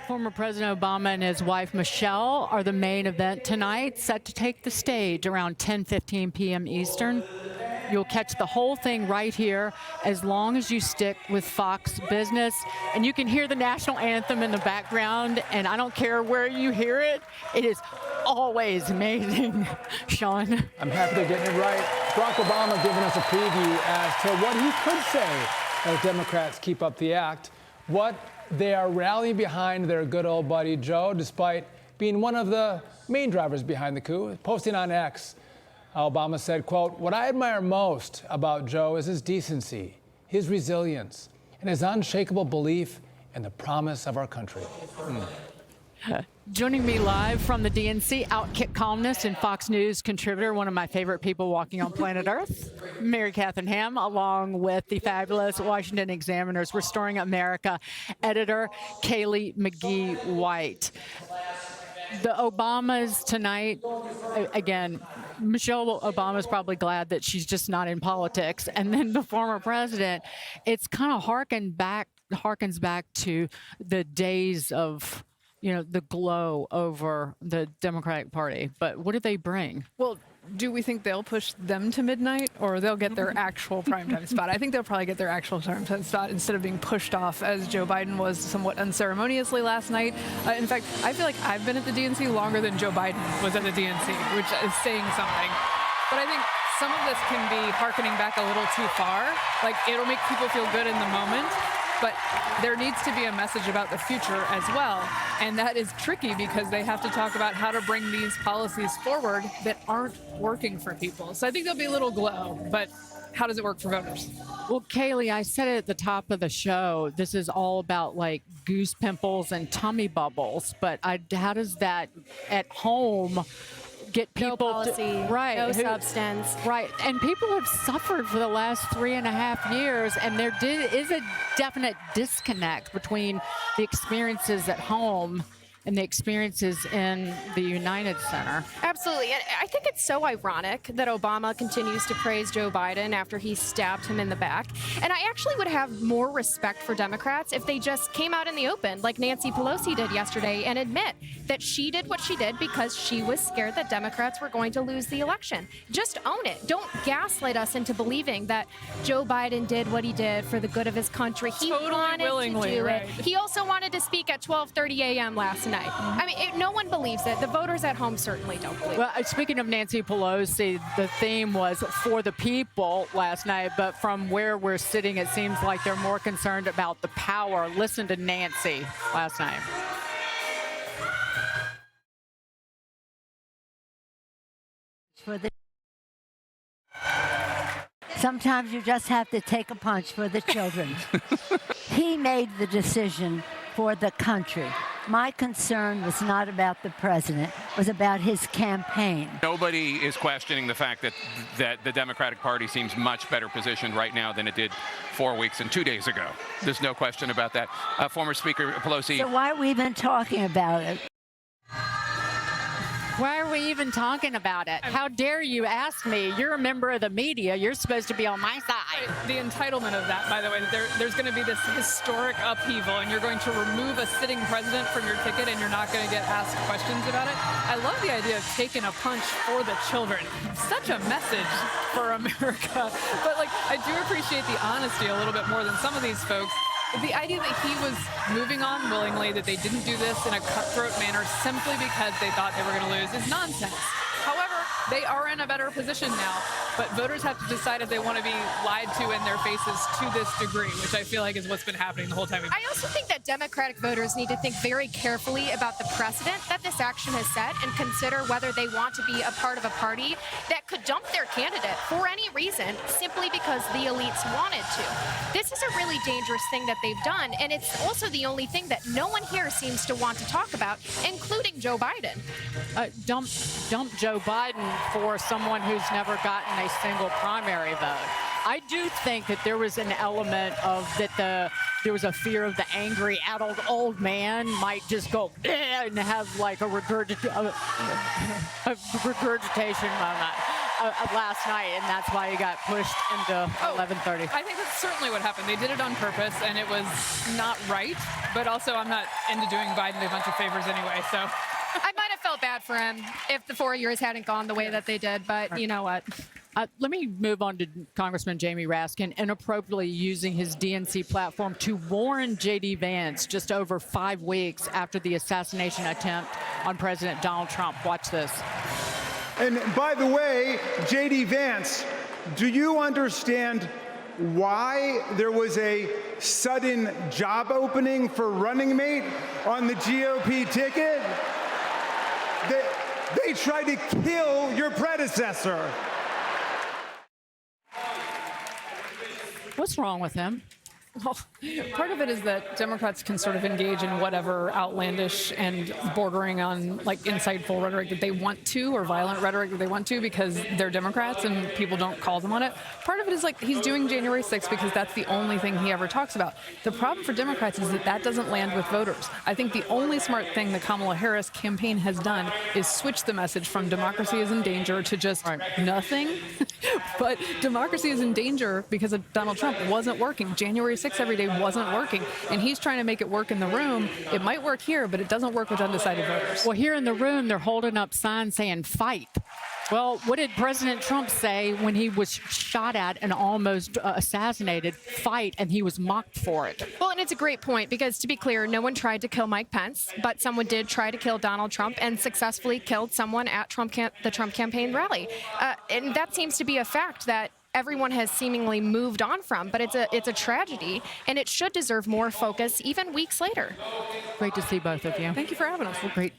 Former President Obama and his wife Michelle are the main event tonight, set to take the stage around 10:15 p.m. Eastern. You'll catch the whole thing right here as long as you stick with Fox Business. And you can hear the national anthem in the background, and I don't care where you hear it. It is always amazing. Sean. I'm happy they're getting it right. Barack Obama giving us a preview as to what he could say as Democrats keep up the act, what they are rallying behind their good old buddy Joe, despite being one of the main drivers behind the coup. Posting on X, Obama said, quote, "What I admire most about Joe is his decency, his resilience, and his unshakable belief in the promise of our country." Joining me live from the DNC, Outkick columnist and Fox News contributor, one of my favorite people walking on planet Earth, Mary Katharine Ham, along with the fabulous Washington Examiner's Restoring America editor, Kaylee McGhee White. The Obamas tonight, again, Michelle Obama's probably glad that she's just not in politics. And then the former president, it's kind of harkens back to the days of, you know, the glow over the Democratic Party. But what did they bring? Well, do we think they'll push them to midnight, or they'll get their actual primetime spot? I think they'll probably get their actual primetime spot instead of being pushed off as Joe Biden was somewhat unceremoniously last night. In fact, I feel like I've been at the DNC longer than Joe Biden was at the DNC, which is saying something. But I think some of this can be hearkening back a little too far. Like, it'll make people feel good in the moment, but there needs to be a message about the future as well. And that is tricky because they have to talk about how to bring these policies forward that aren't working for people. So I think there'll be a little glow, but how does it work for voters? Well, Kaylee, I said it at the top of the show, this is all about like goose pimples and tummy bubbles, but how does that at home get people no policy, right, no substance. Right. And people have suffered for the last 3.5 years, and there is a definite disconnect between the experiences at home and the experiences in the United Center. Absolutely. And I think it's so ironic that Obama continues to praise Joe Biden after he stabbed him in the back. And I actually would have more respect for Democrats if they just came out in the open, like Nancy Pelosi did yesterday, and admit that she did what she did because she was scared that Democrats were going to lose the election. Just own it. Don't gaslight us into believing that Joe Biden did what he did for the good of his country. He totally wanted willingly, to do right. it. He also wanted to speak at 12:30 a.m. last night. I mean, no one believes it. The voters at home certainly don't believe it. Well, speaking of Nancy Pelosi, the theme was for the people last night, but from where we're sitting, it seems like they're more concerned about the power. Listen to Nancy last night. Sometimes you just have to take a punch for the children. He made the decision for the country. My concern was not about the president, it was about his campaign. Nobody is questioning the fact that the Democratic Party seems much better positioned right now than it did 4 weeks and 2 days ago. There's no question about that. Former Speaker Pelosi. So why are we even talking about it? Why are we even talking about it? How dare you ask me? You're a member of the media. You're supposed to be on my side. The entitlement of that, by the way, there's going to be this historic upheaval, and you're going to remove a sitting president from your ticket, and you're not going to get asked questions about it. I love the idea of taking a punch for the children. Such a message for America. But, like, I do appreciate the honesty a little bit more than some of these folks. The idea that he was moving on willingly, that they didn't do this in a cutthroat manner simply because they thought they were going to lose, is nonsense. However, they are in a better position now, but voters have to decide if they want to be lied to in their faces to this degree, which I feel like is what's been happening the whole time. I also think that Democratic voters need to think very carefully about the precedent that this action has set and consider whether they want to be a part of a party that could dump their candidate for any reason simply because the elites wanted to. This is a really dangerous thing that they've done, and it's also the only thing that no one here seems to want to talk about, including Joe Biden. Dump Joe Biden for someone who's never gotten a single primary vote. I do think that there was an element of that there was a fear of the angry adult old man might just go and have like a regurgitation moment. last night, and that's why he got pushed into 11:30. I think that's certainly what happened. They did it on purpose, and it was not right. But also, I'm not into doing Biden a bunch of favors anyway, so. I might have felt bad for him if the 4 years hadn't gone the way that they did, but you know what? Let me move on to Congressman Jamie Raskin inappropriately using his DNC platform to warn J.D. Vance just over 5 weeks after the assassination attempt on President Donald Trump. Watch this. And by the way, J.D. Vance, do you understand why there was a sudden job opening for running mate on the GOP ticket? They tried to kill your predecessor. What's wrong with him? Well, part of it is that Democrats can sort of engage in whatever outlandish and bordering on like insightful rhetoric that they want to, or violent rhetoric that they want to, because they're Democrats and people don't call them on it. Part of it is like he's doing January 6th because that's the only thing he ever talks about. The problem for Democrats is that that doesn't land with voters. I think the only smart thing the Kamala Harris campaign has done is switch the message from democracy is in danger to just nothing. But democracy is in danger because of Donald Trump wasn't working. January 6th every day wasn't working, and he's trying to make it work in the room. It might work here, but it doesn't work with undecided voters. Well, here in the room, they're holding up signs saying fight. Well, what did President Trump say when he was shot at and almost assassinated? Fight, and he was mocked for it. Well, and it's a great point because, to be clear, no one tried to kill Mike Pence, but someone did try to kill Donald Trump and successfully killed someone at the Trump campaign rally. And that seems to be a fact that everyone has seemingly moved on from, but it's a tragedy, and it should deserve more focus even weeks later. Great to see both of you. Thank you for having us. Great.